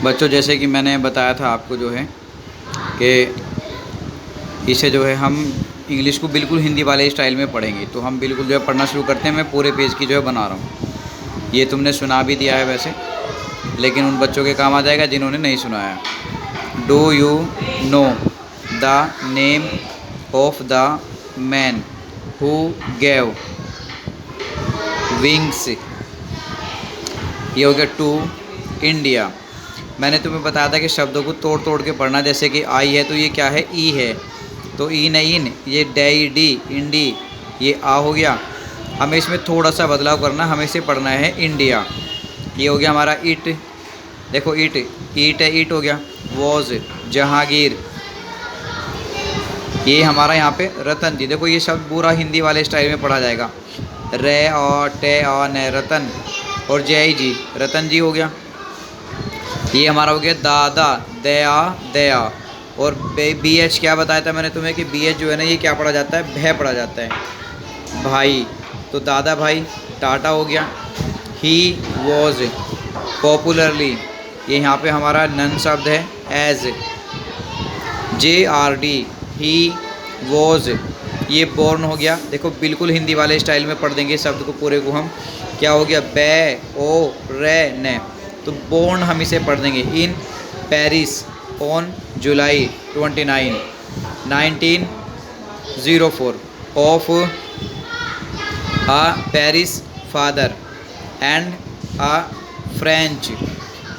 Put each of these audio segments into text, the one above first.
बच्चों जैसे कि मैंने बताया था आपको जो है कि इसे जो है हम इंग्लिश को बिल्कुल हिंदी वाले स्टाइल में पढ़ेंगे। तो हम बिल्कुल जो है पढ़ना शुरू करते हैं। मैं पूरे पेज की जो है बना रहा हूँ। ये तुमने सुना भी दिया है वैसे, लेकिन उन बच्चों के काम आ जाएगा जिन्होंने नहीं सुनाया। Do you know the name of the man who gave wings? ये हो गया टू इंडिया। मैंने तुम्हें बताया था कि शब्दों को तोड़ तोड़ के पढ़ना। जैसे कि आई है तो ये क्या है? ई है। तो ई न इन, ये डई डी इंडी, ये आ हो गया। हमें इसमें थोड़ा सा बदलाव करना, हमें इसे पढ़ना है इंडिया। ये हो गया हमारा इट। देखो इट, ईट है, ईट हो गया। वॉज जहांगीर, ये हमारा यहाँ पे रतन जी। देखो ये शब्द पूरा हिंदी वाले स्टाइल में पढ़ा जाएगा। रे और टे और न रतन। और जय जी, रतन जी हो गया। ये हमारा हो गया दादा, दया दया। और बी एच क्या बताया था मैंने तुम्हें कि बी एच जो है ना, ये क्या पढ़ा जाता है? भय पढ़ा जाता है, भाई। तो दादा भाई, टाटा हो गया। ही वॉज पॉपुलरली, ये यहाँ पे हमारा नन शब्द है, as J R D, he was. ये बोर्न हो गया। देखो बिल्कुल हिंदी वाले स्टाइल में पढ़ देंगे शब्द को पूरे को हम। क्या हो गया? बै ओ रे ने। तो बोर्न हम इसे पढ़ देंगे। In Paris on July 29 1904 of a Paris father and a French.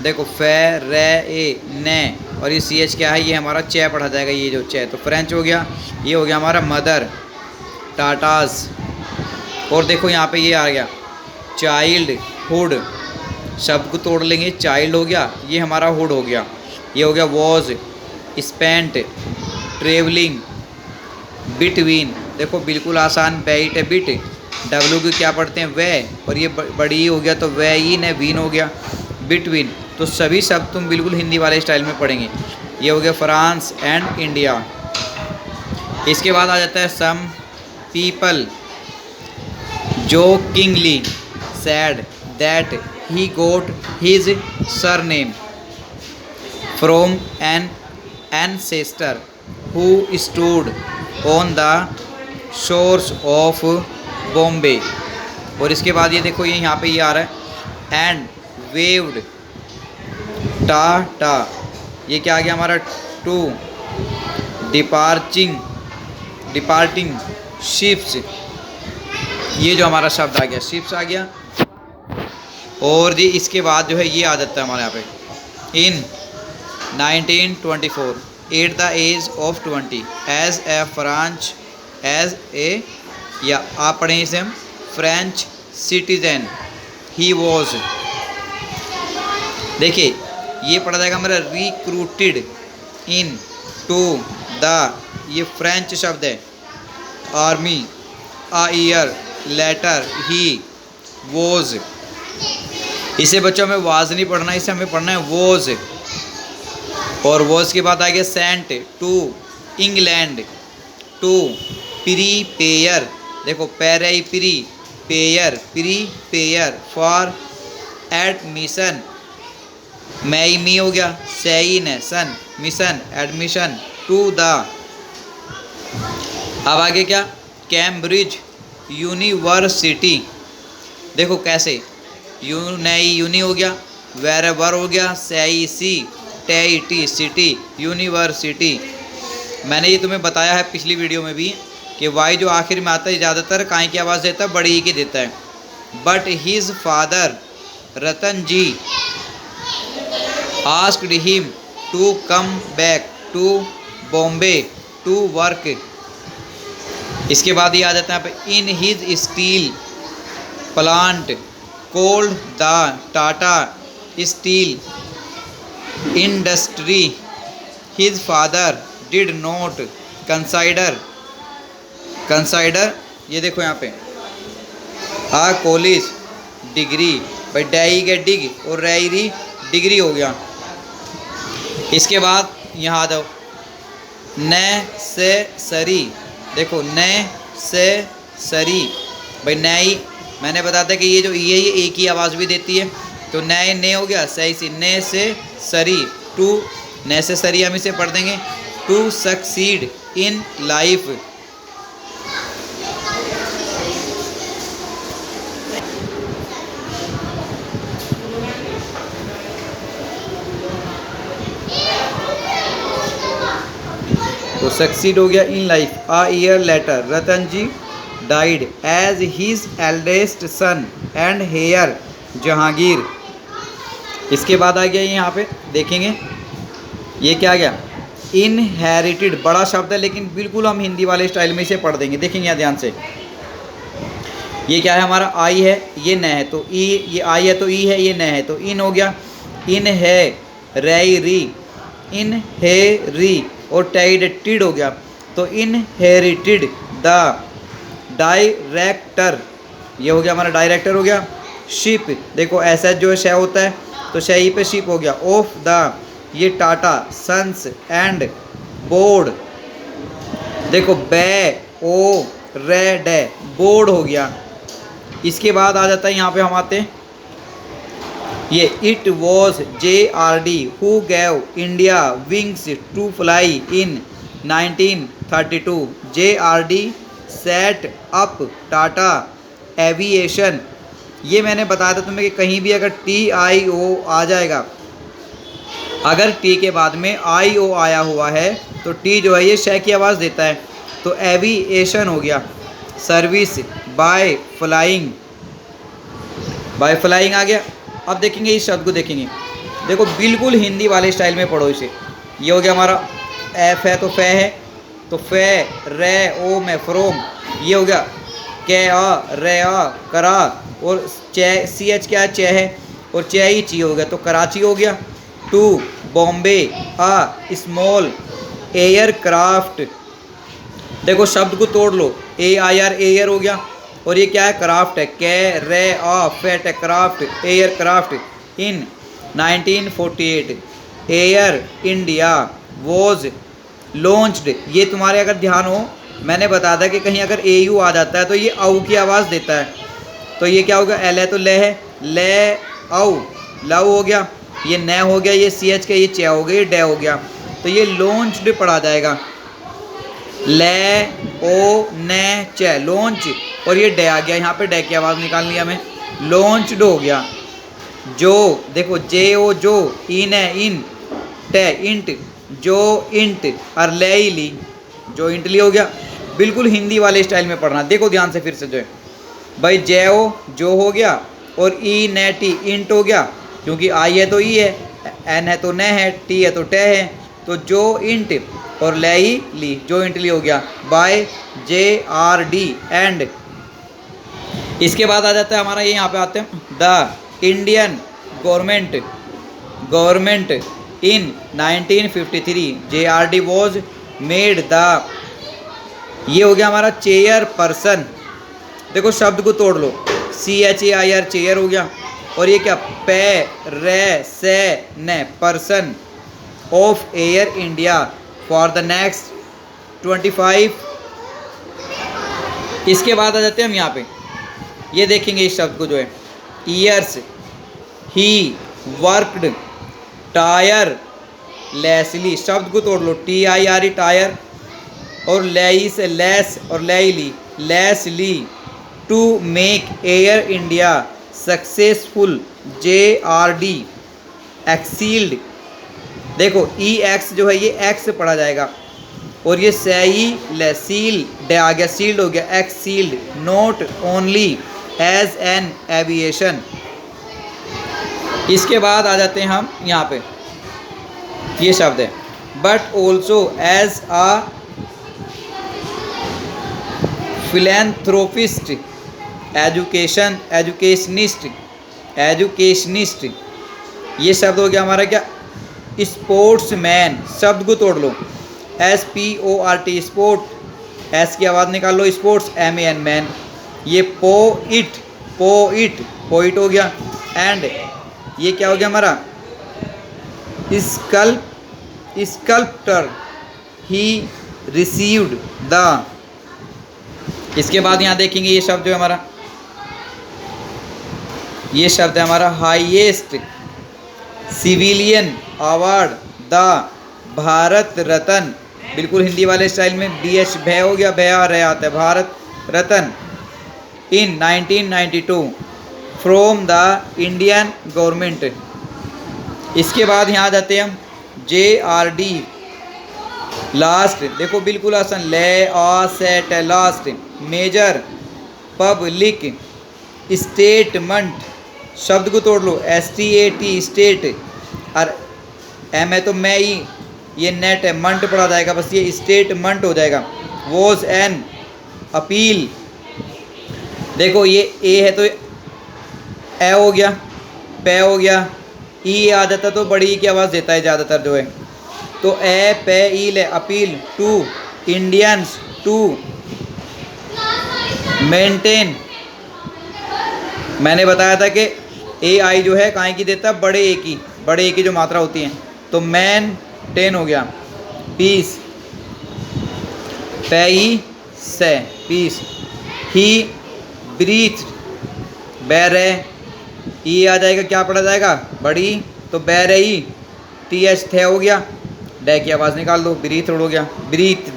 देखो फे रे ए ने, और ये सी एच क्या है? ये हमारा चे पढ़ा जाएगा, ये जो चे। तो फ्रेंच हो गया। ये हो गया हमारा मदर, टाटास। और देखो यहाँ पे ये आ गया चाइल्ड हुड। शब्द को तोड़ लेंगे, चाइल्ड हो गया, ये हमारा हुड हो गया। ये हो गया वॉज स्पेंट ट्रेवलिंग बिटवीन। देखो बिल्कुल आसान, बैट है बिट। डब्ल्यू की क्या पढ़ते हैं? वे। और ये बड़ी हो गया तो वे इन है, वीन हो गया। बिटवीन, तो सभी शब्द तुम बिल्कुल हिंदी वाले स्टाइल में पढ़ेंगे। ये हो गया फ्रांस एंड इंडिया। इसके बाद आ जाता है some people jokingly said that he got his surname from an ancestor who stood on the shores of Bombay। और इसके बाद ये देखो, ये यहाँ पे ये आ रहा है एंड वेव्ड टाटा। ये क्या आ गया हमारा? Two departing ships. ये जो हमारा शब्द आ गया, शिप्स आ गया। और जी इसके बाद जो है ये आ जाता है हमारे यहाँ पे in 1924 at the age of 20 as a या आप पढ़ें इसे हम फ्रेंच सिटीजन ही वॉज। देखिए ये पढ़ा जाएगा हमारा रिक्रूटेड इन टू द, ये फ्रेंच शब्द है, army. A year letter he was. इसे बच्चों में वाज नहीं पढ़ना, इसे हमें पढ़ना है वॉज। और वॉज के बाद आ गया sent to England to prepare. देखो पेरे pre pare, prepare for admission. मई मी हो गया, सैन है सन, मिशन एडमिशन टू द। अब आगे क्या? Cambridge University. देखो कैसे, नई यूनी हो गया, वेरेवर हो गया, सई सी टे टी सिटी यूनिवर्सिटी। मैंने ये तुम्हें बताया है पिछली वीडियो में भी कि वाई जो आखिर में आता है ज़्यादातर काई की आवाज़ देता है, बड़ी ई की देता है। But his father Ratan ji asked him to come back to Bombay to work. इसके बाद ये आ जाता है यहाँ पे in his steel plant called the Tata steel industry his father did not consider. ये देखो यहाँ पे आ कॉलेज डिग्री, भाई डैई के डिग और रैरी डिग्री हो गया। इसके बाद यहाँ आ जाओ नेसेसरी। देखो नेसेसरी, भाई नई, मैंने बताया था कि ये जो ये एक ही आवाज़ भी देती है। तो नए ने हो गया, सही सी ने से सरी, टू नेसेसरी हम इसे पढ़ देंगे, टू सक्सीड इन लाइफ। तो सक्सीड हो गया in life. A year later Ratan ji died as his eldest son and heir Jahangir. इसके बाद आ गया यहाँ पे देखेंगे, ये क्या आ गया, इनहेरिटेड, बड़ा शब्द है लेकिन बिल्कुल हम हिंदी वाले स्टाइल में इसे पढ़ देंगे। देखेंगे यहाँ ध्यान से, ये क्या है हमारा, आई है, ये न है तो ई, ये आई है तो ई है, ये न है तो इन हो गया। इन है रे री, इन है री, और टेड हो गया तो इनहेरिटेड द डायरेक्टर, ये हो गया हमारा डायरेक्टर हो गया। शिप, देखो ऐसा जो है शय होता है तो शय पे शिप हो गया। ऑफ द, ये टाटा सन्स एंड बोर्ड, देखो बे ओ रे डे, बोर्ड हो गया। इसके बाद आ जाता है यहाँ पे हम आते हैं, ये it was JRD who gave India wings to fly in 1932। JRD set up Tata aviation. ये मैंने बताया था तुम्हें कि कहीं भी अगर TIO आ जाएगा, अगर टी के बाद में IO आया हुआ है तो टी जो है ये शय की आवाज़ देता है, तो एविएशन हो गया। Service by flying, by flying आ गया। अब देखेंगे इस शब्द को, देखेंगे देखो बिल्कुल हिंदी वाले स्टाइल में पढ़ो इसे। ये हो गया हमारा, एफ है तो फे है, तो फे रे ओ में फ्रोम, ये हो गया के आ रे आ करा, और चे CH क्या है, चे है, और चे ही ची हो गया तो कराची हो गया। To Bombay a small aircraft, देखो शब्द को तोड़ लो, AIR एयर हो गया, और ये क्या है, क्राफ्ट है, के रे आ फेट craft aircraft. In 1948 Air India was launched, ये तुम्हारे अगर ध्यान हो मैंने बताया था कि कहीं अगर AU आ जाता है तो ये औ की आवाज़ देता है, तो ये क्या होगा, एल है तो ले है, ले औ लव हो गया, ये न हो गया, ये CH का ये चे हो गया, ये डे हो गया, तो ये लॉन्च्ड पढ़ा जाएगा, ले ओ न चे लॉन्च, और ये डे आ गया, यहाँ पे डे की आवाज़ निकालनी है हमें, लॉन्च्ड हो गया। जो देखो JO जो, इन है इन, टे इंट जो इंट, और ले ली जो इंटली हो गया। बिल्कुल हिंदी वाले स्टाइल में पढ़ना, देखो ध्यान से फिर से जो है भाई, JO जो हो गया, और ई न टी इंट हो गया, क्योंकि आई है तो ई है, एन है तो न है, टी है तो टे है, तो जो इंट और ले ली जो इंटली हो गया। बाय JRD एंड, इसके बाद आ जाता है हमारा, ये यहाँ पे आते हैं, the Indian government in 1953 JRD was made the, ये हो गया हमारा चेयर पर्सन, देखो शब्द को तोड़ लो, CHAIR चेयर हो गया, और ये क्या, पे रे से न person of air India for the next 25। इसके बाद आ जाते हैं हम यहाँ पे, ये देखेंगे इस शब्द को जो है, years he worked tyre Leslie, शब्द को तोड़ लो, TIRE टायर, और लेई से लेस और लेली लेसली, to make Air India successful JRD excelled, देखो EX जो है ये X से पढ़ा जाएगा, और ये सही सील डे आ गया, सील्ड हो गया, excelled not only as an aviation. इसके बाद आ जाते हैं हम यहाँ पे, ये शब्द है, but also as a philanthropist educationist, ये शब्द हो गया हमारा क्या, स्पोर्ट्समैन, शब्द को तोड़ लो, SPORT स्पोर्ट, एस की आवाज़ निकाल लो, स्पोर्ट्स MAN मैन, ये पोइट हो गया, एंड ये क्या हो गया हमारा, स्कल्प्टर ही रिसीव्ड द। इसके बाद यहाँ देखेंगे ये शब्द जो है हमारा, ये शब्द है हमारा highest civilian award the Bharat Ratna, बिल्कुल हिंदी वाले स्टाइल में, BH भय हो गया, भया रह आता है, भारत रत्न इन 1992 फ्रॉम द इंडियन गवर्नमेंट। इसके बाद यहाँ जाते हैं हम JRD लास्ट, देखो बिल्कुल आसान, ले आ set last, major public statement, शब्द को तोड़ लो, STAT स्टेट, और M है तो मैं ही, ये नेट है, मंट पढ़ा जाएगा, बस ये स्टेटमेंट हो जाएगा। वॉज एन अपील, देखो ये ए है तो ए हो गया, पे हो गया, ई आ जाता तो बड़ी ई की आवाज़ देता है ज़्यादातर जो है, तो ए पे ई ले, appeal to Indians to maintain, मैंने बताया था कि ए आई जो है काहे की देता है, बड़े ए की जो मात्रा होती है, तो मैन 10 हो गया, पीस पे से पीस, ही ब्रीथ बैरे, ई आ जाएगा, क्या पढ़ा जाएगा, बड़ी, तो बैरे ही, TH थे हो गया, डे की आवाज़ निकाल दो, ब्रीथ हो गया, breath.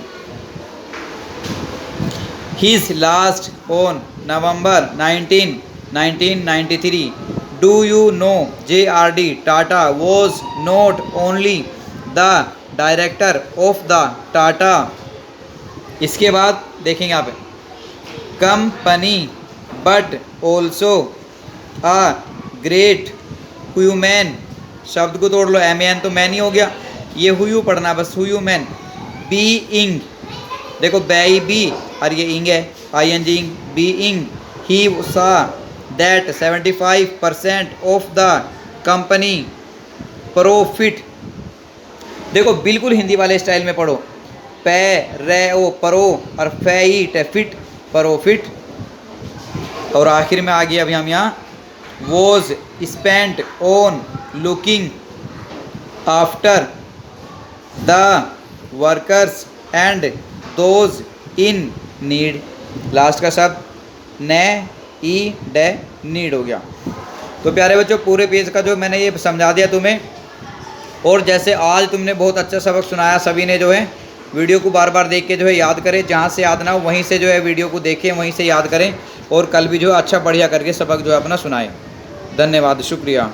His last on November 19, 1993, do you know JRD Tata was not only the director of the Tata. इसके बाद देखेंगे आप company but also a great human, शब्द को तोड़ लो, MAN तो मैन ही हो गया, ये हुयू पढ़ना बस, ह्यूमन बीइंग, देखो बी बी और ये इंग है, ING इंग, बीइंग ही सा that 75% of the company profit, देखो बिल्कुल हिंदी वाले स्टाइल में पढ़ो, पे रे ओ परो और फैट फिट प्रॉफिट, और आखिर में आ गया अभी हम यहाँ was spent on looking after the workers and those in need, last का शब्द ने ई डे नीड हो गया। तो प्यारे बच्चों पूरे पेज का जो मैंने ये समझा दिया तुम्हें, और जैसे आज तुमने बहुत अच्छा सबक सुनाया, सभी ने जो है वीडियो को बार बार देख के जो है याद करें, जहाँ से याद ना हो वहीं से जो है वीडियो को देखें, वहीं से याद करें, और कल भी जो है अच्छा बढ़िया करके सबक जो है अपना सुनाएं। धन्यवाद, शुक्रिया।